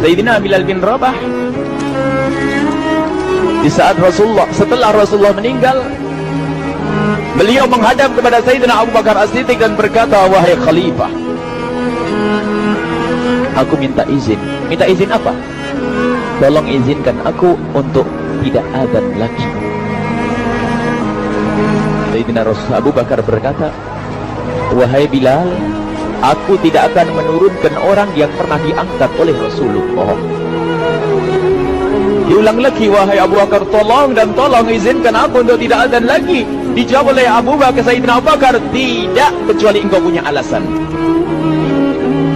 Sayyidina Bilal bin Rabah, di saat setelah Rasulullah meninggal, beliau menghadap kepada Sayyidina Abu Bakar As-Siddiq dan berkata, wahai khalifah, aku minta izin. Minta izin apa? Tolong izinkan aku untuk tidak azan lagi. Sayyidina Abu Bakar berkata, wahai Bilal, aku tidak akan menurunkan orang yang pernah diangkat oleh Rasulullah. Diulang lagi, wahai Abu Bakar, tolong dan tolong izinkan aku untuk tidak azan lagi. Dijawab oleh Abu Bakar, Sayyidina Abu Bakar, tidak, kecuali engkau punya alasan.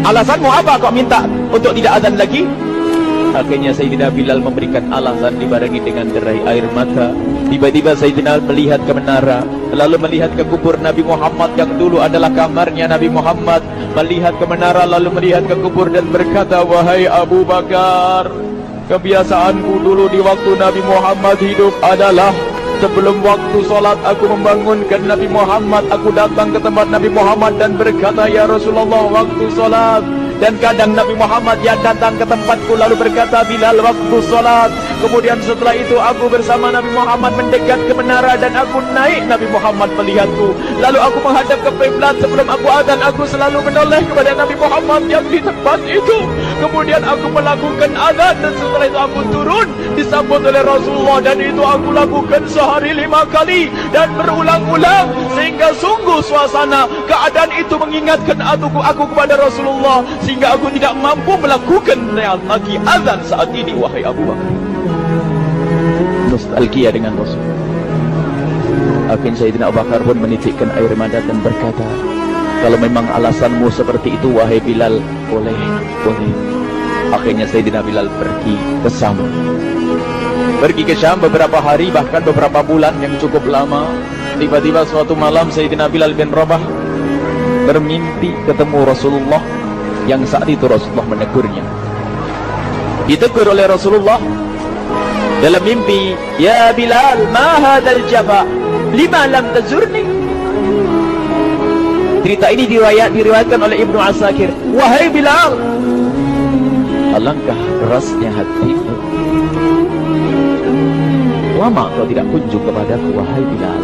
Alasanmu apa kau minta untuk tidak azan lagi? Akhirnya Sayyidina Bilal memberikan alasan dibarengi dengan derai air mata. Tiba-tiba Sayyidina melihat ke menara, lalu melihat ke kubur Nabi Muhammad yang dulu adalah kamarnya Nabi Muhammad. Melihat ke menara, lalu melihat ke kubur dan berkata, wahai Abu Bakar, kebiasaanku dulu di waktu Nabi Muhammad hidup adalah sebelum waktu sholat aku membangunkan Nabi Muhammad. Aku datang ke tempat Nabi Muhammad dan berkata, ya Rasulullah, waktu sholat. Dan kadang Nabi Muhammad yang datang ke tempatku lalu berkata, Bilal, waktu sholat. Kemudian setelah itu aku bersama Nabi Muhammad mendekat ke menara dan aku naik. Nabi Muhammad melihatku, lalu aku menghadap ke kiblat. Sebelum aku azan, aku selalu menoleh kepada Nabi Muhammad yang di tempat itu. Kemudian aku melakukan azan dan setelah itu aku turun disambut oleh Rasulullah, dan itu aku lakukan sehari 5 kali dan berulang-ulang, sehingga sungguh suasana keadaan itu mengingatkan aku kepada Rasulullah, sehingga aku tidak mampu melakukan lagi azan saat ini. Wahai Abu Bakar, nostalgia dengan Rasul. Akhirnya Sayyidina Abu Bakar pun menitikkan air mata dan berkata, kalau memang alasanmu seperti itu, wahai Bilal, boleh. Akhirnya Sayyidina Bilal pergi ke Syam. Pergi ke Syam beberapa hari, bahkan beberapa bulan yang cukup lama. Tiba-tiba suatu malam Sayyidina Bilal bin Rabah bermimpi ketemu Rasulullah, yang saat itu Rasulullah menegurnya. Ditegur oleh Rasulullah dalam mimpi, ya Bilal, ma hadzal jafa, lima lam tazurni. Cerita ini diriwayatkan oleh Ibnu Asakir. Wahai Bilal, alangkah kerasnya hatimu, lama kau tidak kunjung kepadaku, wahai Bilal.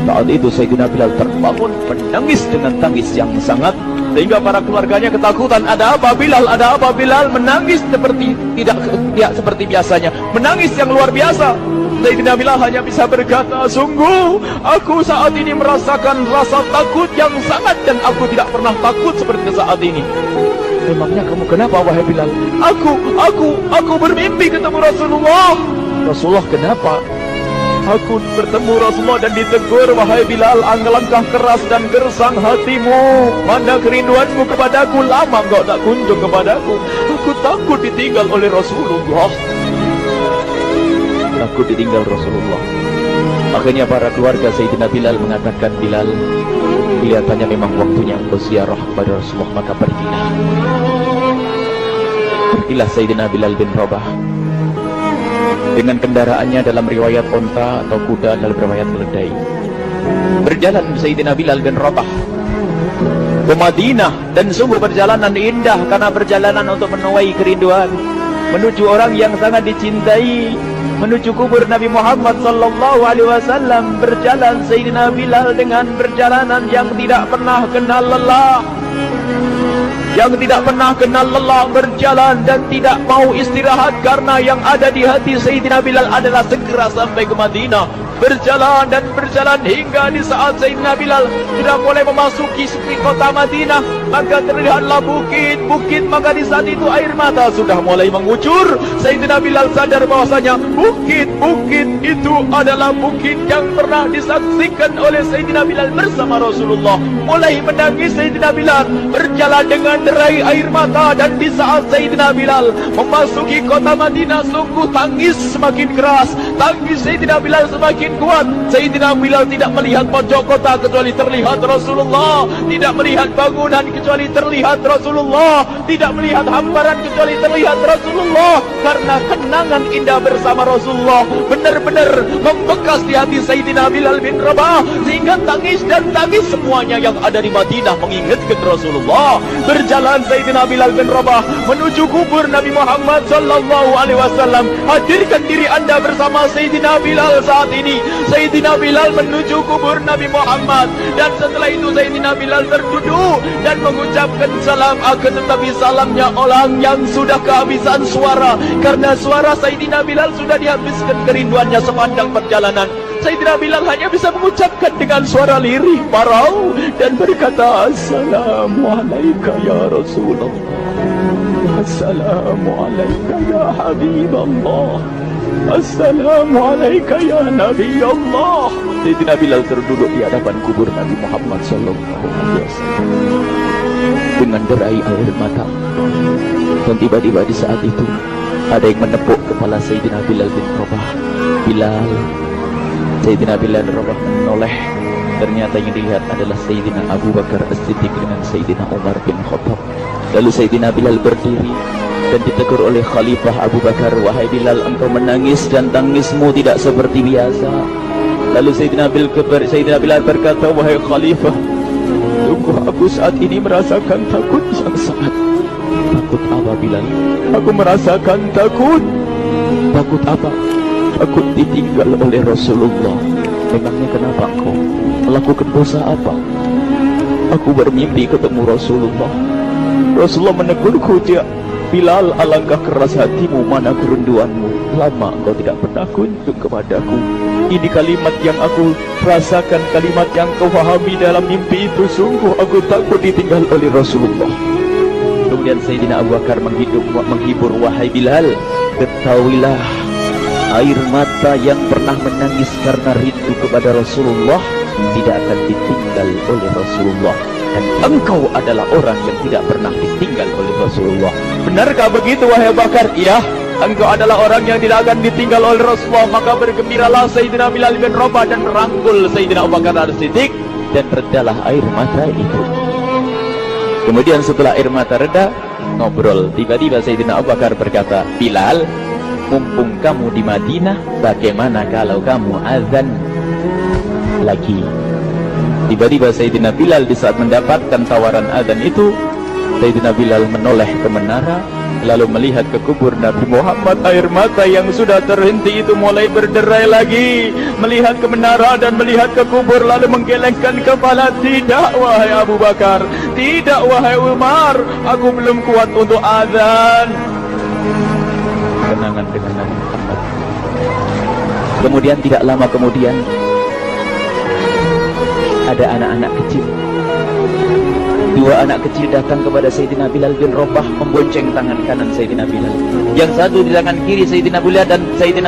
Saat itu Sayyidina Bilal terbangun menangis dengan tangis yang sangat, sehingga para keluarganya ketakutan. Ada apa Bilal? Ada apa Bilal? Menangis seperti tidak seperti biasanya, menangis yang luar biasa. Sayyidina Bilal hanya bisa berkata, sungguh aku saat ini merasakan rasa takut yang sangat, dan aku tidak pernah takut seperti saat ini. Memangnya kamu kenapa, wahai Bilal? Aku bermimpi ketemu Rasulullah. Rasulullah, kenapa? Aku bertemu Rasulullah dan ditegur, wahai Bilal, alangkah keras dan gersang hatimu. Mana kerinduanmu kepadaku, lama engkau tak kunjung kepadaku. Aku takut ditinggal oleh Rasulullah. Takut ditinggal Rasulullah. Akhirnya para keluarga Sayyidina Bilal mengatakan, Bilal, kelihatannya memang waktunya engkau ziarah kepada Rasulullah, maka pergilah. Pergilah Sayyidina Bilal bin Rabah dengan kendaraannya, dalam riwayat onta atau kuda, dalam riwayat keledai. Berjalan Sayyidina Bilal bin Rabah ke Madinah, dan sungguh perjalanan indah karena perjalanan untuk menuai kerinduan, menuju orang yang sangat dicintai, menuju kubur Nabi Muhammad sallallahu alaihi wasallam. Berjalan Sayyidina Bilal dengan perjalanan yang tidak pernah kenal lelah, berjalan dan tidak mau istirahat, karena yang ada di hati Sayyidina Bilal adalah segera sampai ke Madinah. Berjalan dan berjalan hingga di saat Sayyidina Bilal sudah mulai memasuki kota Madinah, maka terlihatlah bukit-bukit. Maka di saat itu air mata sudah mulai mengucur. Sayyidina Bilal sadar bahwasanya bukit-bukit itu adalah bukit yang pernah disaksikan oleh Sayyidina Bilal bersama Rasulullah. Mulai menangis Sayyidina Bilal, berjalan dengan derai air mata. Dan di saat Sayyidina Bilal memasuki kota Madinah, sungguh tangis semakin keras, tangis Sayyidina Bilal semakin semakin kuat. Sayyidina Bilal tidak melihat pojok kota kecuali terlihat Rasulullah, tidak melihat bangunan kecuali terlihat Rasulullah, tidak melihat hamparan kecuali terlihat Rasulullah. Karena kenangan indah bersama Rasulullah benar-benar membekas di hati Sayyidina Bilal bin Rabah, sehingga tangis dan tangis semuanya yang ada di Madinah mengingatkan Rasulullah. Berjalan Sayyidina Bilal bin Rabah menuju kubur Nabi Muhammad sallallahu alaihi wasallam. Hadirkan diri Anda bersama Sayyidina Bilal saat ini. Sayyidina Bilal menuju kubur Nabi Muhammad, dan setelah itu Sayyidina Bilal terduduk dan mengucapkan salam, akan tetapi salamnya orang yang sudah kehabisan suara, karena suara Sayyidina Bilal sudah dihabiskan kerinduannya sepanjang perjalanan. Sayyidina Bilal hanya bisa mengucapkan dengan suara lirih parau dan berkata, Assalamualaikum ya Rasulullah, Assalamualaikum ya Habiballah, Assalamualaikum ya Nabi Allah. Sayyidina Bilal terduduk di hadapan kubur Nabi Muhammad sallallahu alaihi wasallam dengan derai air mata. Dan tiba-tiba di saat itu ada yang menepuk kepala Sayyidina Bilal bin Rabah. Bilal. Sayyidina Bilal bin Rabah menoleh. Ternyata yang dilihat adalah Sayyidina Abu Bakar As-Siddiq dengan Sayyidina Umar bin Khattab. Lalu Sayyidina Bilal berdiri dan ditegur oleh Khalifah Abu Bakar, wahai Bilal, engkau menangis dan tangismu tidak seperti biasa. Lalu Sayyidina Bilal berkata, wahai Khalifah, sungguh aku saat ini merasakan takut yang sangat. Takut apa Bilal? Aku merasakan takut. Takut apa? Takut ditinggal oleh Rasulullah. Memangnya kenapa engkau melakukan dosa apa? Aku bermimpi ketemu Rasulullah. Rasulullah menegurku, dia, Bilal, alangkah keras hatimu, mana kerinduanmu. Lama engkau tidak pernah kunjung kepadaku. Ini kalimat yang aku rasakan, kalimat yang kau pahami dalam mimpi itu. Sungguh aku takut ditinggal oleh Rasulullah. Kemudian Sayyidina Abu Bakar menghibur, wahai Bilal, ketahuilah, air mata yang pernah menangis karena rindu kepada Rasulullah tidak akan ditinggal oleh Rasulullah. Dan engkau adalah orang yang tidak pernah ditinggal oleh Rasulullah. Benarkah begitu wahai Abu Bakar? Iya, engkau adalah orang yang tidak akan ditinggal oleh Rasulullah. Maka bergembiralah Sayyidina Bilal bin Rabah dan merangkul Sayyidina Abu Bakar As-Siddiq, dan redalah air mata itu. Kemudian setelah air mata reda, ngobrol. Tiba-tiba Sayyidina Abu Bakar berkata, Bilal, mumpung kamu di Madinah, bagaimana kalau kamu azan lagi? Tiba-tiba Sayyidina Bilal di saat mendapatkan tawaran azan itu, Sayyidina Bilal menoleh ke menara, lalu melihat ke kubur Nabi Muhammad. Air mata yang sudah terhenti itu mulai berderai lagi. Melihat ke menara dan melihat ke kubur, lalu menggelengkan kepala. Tidak wahai Abu Bakar, tidak wahai Umar, aku belum kuat untuk azan. Kenangan dengan Nabi Muhammad. Kemudian tidak lama kemudian ada anak-anak kecil. Dua anak kecil datang kepada Sayyidina Bilal bin Rabah, membonceng tangan kanan Sayyidina Bilal. Yang satu di tangan kiri Sayyidina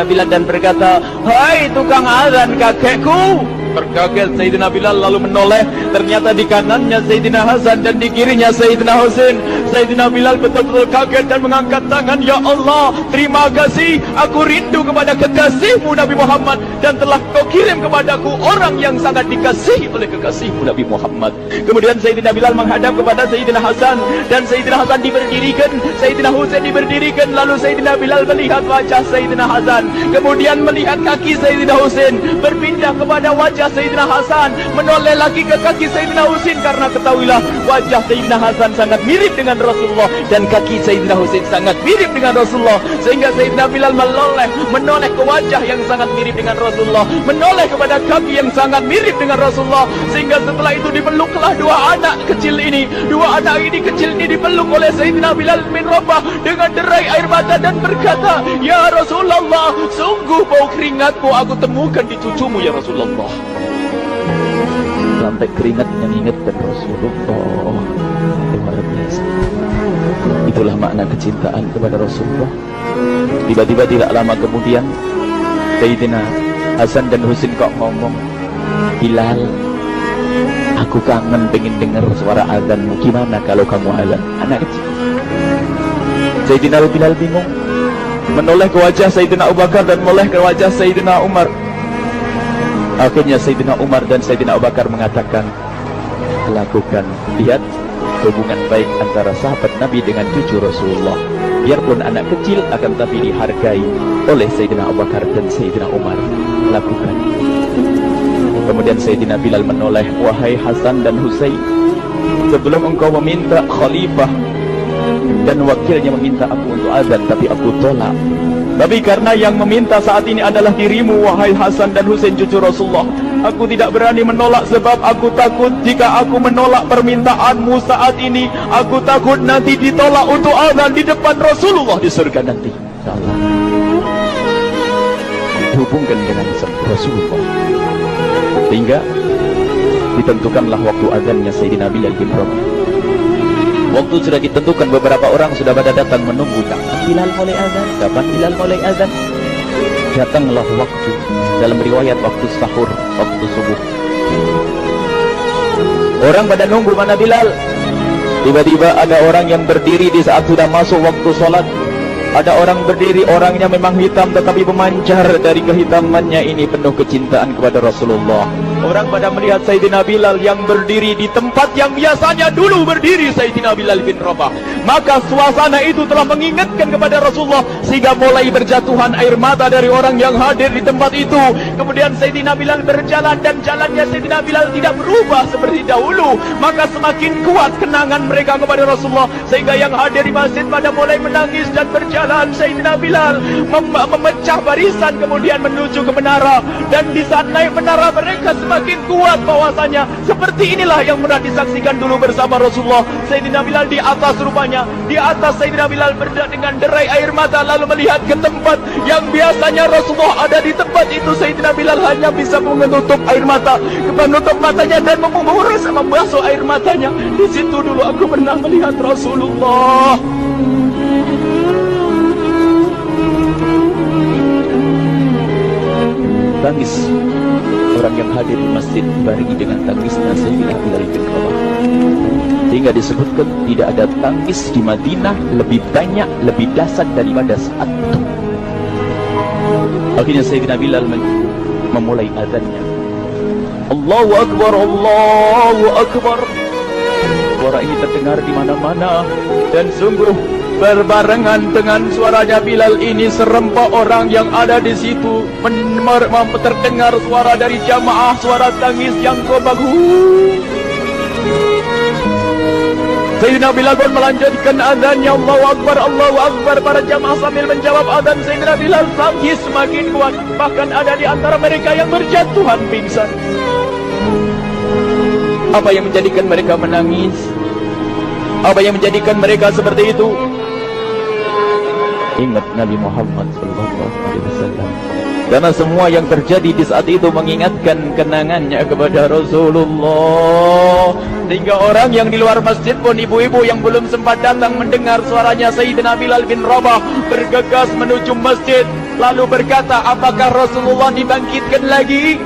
Bilal dan berkata, hai tukang azan kakekku. Terkaget Sayyidina Bilal lalu menoleh. Ternyata di kanannya Sayyidina Hasan dan di kirinya Sayyidina Husain. Sayyidina Bilal betul-betul kaget dan mengangkat tangan. Ya Allah, terima kasih, aku rindu kepada kekasihmu Nabi Muhammad, dan telah kau kirim kepadaku orang yang sangat dikasihi oleh kekasihmu Nabi Muhammad. Kemudian Sayyidina Bilal menghadap kepada Sayyidina Hasan, dan Sayyidina Hasan diberdirikan, Sayyidina Husain diberdirikan. Lalu Sayyidina Bilal melihat wajah Sayyidina Hasan, kemudian melihat kaki Sayyidina Husain, berpindah kepada wajah Sayyidina Hasan, menoleh lagi ke kaki Sayyidina Husain, karena ketahuilah wajah Sayyidina Hasan sangat mirip dengan Rasulullah dan kaki Sayyidina Husain sangat mirip dengan Rasulullah, sehingga Sayyidina Bilal menoleh ke wajah yang sangat mirip dengan Rasulullah, menoleh kepada kaki yang sangat mirip dengan Rasulullah, sehingga setelah itu dipeluklah dua anak kecil ini dipeluk oleh Sayyidina Bilal bin Rabah dengan derai air mata dan berkata, ya Rasulullah, sungguh bau keringatmu aku temukan di cucumu ya Rasulullah. Sampai keringat mengingatkan Rasulullah. Luar biasa. Itulah makna kecintaan kepada Rasulullah. Tiba-tiba tidak lama kemudian Sayyidina Hasan dan Husain kok ngomong, Bilal, aku kangen pengen dengar suara azanmu. Gimana kalau kamu azan? Anak kecil. Sayyidina Bilal bingung, menoleh ke wajah Sayyidina Abu Bakar dan menoleh ke wajah Sayyidina Umar. Akhirnya Sayyidina Umar dan Sayyidina Abu Bakar mengatakan, lakukan, lihat hubungan baik antara sahabat Nabi dengan cucu Rasulullah. Biarpun anak kecil, akan tapi dihargai oleh Sayyidina Abu Bakar dan Sayyidina Umar. Lakukan. Kemudian Sayyidina Bilal menoleh, wahai Hasan dan Husain, sebelum engkau meminta khalifah dan wakilnya meminta aku untuk azan, tapi aku tolak. Tapi karena yang meminta saat ini adalah dirimu, wahai Hasan dan Husain cucu Rasulullah, aku tidak berani menolak, sebab aku takut jika aku menolak permintaanmu saat ini, aku takut nanti ditolak untuk azan di depan Rasulullah di surga nanti. Salah. Hubungkan dengan Rasulullah, sehingga ditentukanlah waktu azannya Sayyidina Bilal bin Rabah. Waktu sudah ditentukan, beberapa orang sudah pada datang menunggu. Kapan Bilal mulai azan? Kapan Bilal mulai azan? Datanglah waktu. Dalam riwayat waktu sahur, waktu subuh. Orang pada nunggu mana Bilal. Tiba-tiba ada orang yang berdiri di saat sudah masuk waktu sholat. Ada orang berdiri, orangnya memang hitam tetapi memancar dari kehitamannya ini penuh kecintaan kepada Rasulullah. Orang pada melihat Sayyidina Bilal yang berdiri di tempat yang biasanya dulu berdiri Sayyidina Bilal bin Rabah. Maka suasana itu telah mengingatkan kepada Rasulullah, sehingga mulai berjatuhan air mata dari orang yang hadir di tempat itu. Kemudian Sayyidina Bilal berjalan, dan jalannya Sayyidina Bilal tidak berubah seperti dahulu. Maka semakin kuat kenangan mereka kepada Rasulullah, sehingga yang hadir di masjid pada mulai menangis dan berjalan. Sayyidina Bilal memecah barisan kemudian menuju ke menara, dan di saat naik menara mereka semakin kuat bahwasanya seperti inilah yang pernah disaksikan dulu bersama Rasulullah. Sayyidina Bilal di atas, rupanya di atas Sayyidina Bilal dengan derai air mata, lalu melihat ke tempat yang biasanya Rasulullah ada di tempat itu. Sayyidina Bilal hanya bisa menutup air mata, menutup matanya dan membasuh air matanya. Di situ dulu aku pernah melihat Rasulullah. Tangis orang yang hadir di masjid barengi dengan tangisnya Sayyidina Bilal bin Rabah, sehingga disebutkan tidak ada tangis di Madinah lebih banyak, lebih dahsyat daripada saat itu. Akhirnya Sayyidina Bilal memulai azannya. Allahu Akbar, Allahu Akbar. Suara ini terdengar di mana-mana, dan sungguh berbarengan dengan suaranya Bilal ini serempak orang yang ada di situ terdengar suara dari jamaah, suara tangis yang bagus. Sayyidina Bilal pun melanjutkan azannya, Allahu Akbar, Allahu Akbar. Para jamaah sambil menjawab azan Sayyidina Bilal, tangis semakin kuat. Bahkan ada di antara mereka yang berjatuhan pingsan. Apa yang menjadikan mereka menangis? Apa yang menjadikan mereka seperti itu? Ingat Nabi Muhammad SAW. Karena semua yang terjadi di saat itu mengingatkan kenangannya kepada Rasulullah. Sehingga orang yang di luar masjid pun, ibu-ibu yang belum sempat datang mendengar suaranya Sayyidina Bilal bin Rabah, bergegas menuju masjid, lalu berkata, apakah Rasulullah dibangkitkan lagi?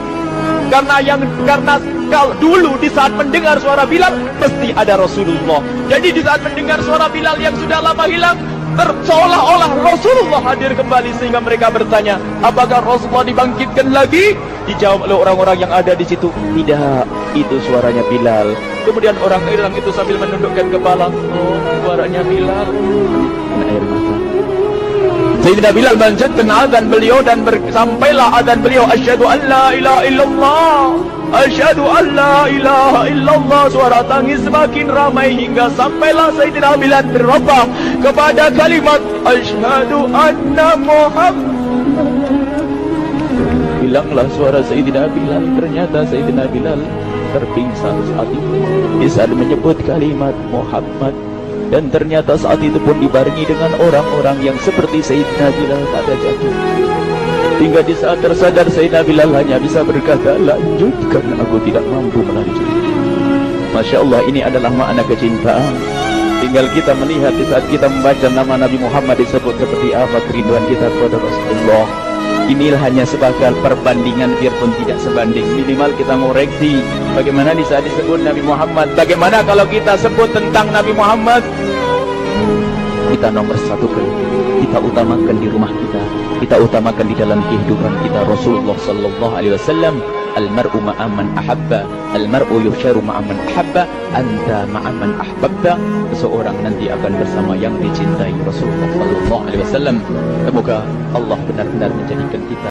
Karena kalau dulu di saat mendengar suara Bilal pasti ada Rasulullah. Jadi di saat mendengar suara Bilal yang sudah lama hilang, seolah-olah Rasulullah hadir kembali, sehingga mereka bertanya, apakah Rasulullah dibangkitkan lagi? Dijawab oleh orang-orang yang ada di situ, tidak, itu suaranya Bilal. Kemudian orang-orang itu sambil menundukkan kepala, oh, suaranya Bilal. Air mata. Sayyidina Bilal melanjutkan azan beliau, dan sampailah azan beliau, asyhadu an la ilaha illallah, asyhadu an la ilaha illallah. Suara tangis semakin ramai hingga sampailah Sayyidina Bilal bin Rabah kepada kalimat asyhadu anna Muhammad. Hilanglah suara Sayyidina Bilal. Ternyata Sayyidina Bilal terpingsan saat itu di saat menyebut kalimat Muhammad. Dan ternyata saat itu pun dibarengi dengan orang-orang yang seperti Sayyidina Bilal pada jatuh. Hingga di saat tersadar Sayyidina Bilal hanya bisa berkata, lanjutkan, aku tidak mampu melanjutkan. Masya Allah, ini adalah makna kecintaan. Tinggal kita melihat di saat kita membaca nama Nabi Muhammad disebut seperti apa kerinduan kita kepada Rasulullah. Inilah hanya sebagai perbandingan, biarpun tidak sebanding. Minimal kita ngoreksi bagaimana di saat disebut Nabi Muhammad. Bagaimana kalau kita sebut tentang Nabi Muhammad? kita nomor satukan, kita utamakan di rumah kita utamakan di dalam kehidupan kita. Rasulullah sallallahu alaihi wasallam, al-mar'u ma'aman ahabba, al-mar'u yusharu ma'aman ahabba, anta ma'aman ahbabta. Seseorang nanti akan bersama yang dicintai. Rasulullah sallallahu alaihi wasallam. Semoga Allah benar-benar menjadikan kita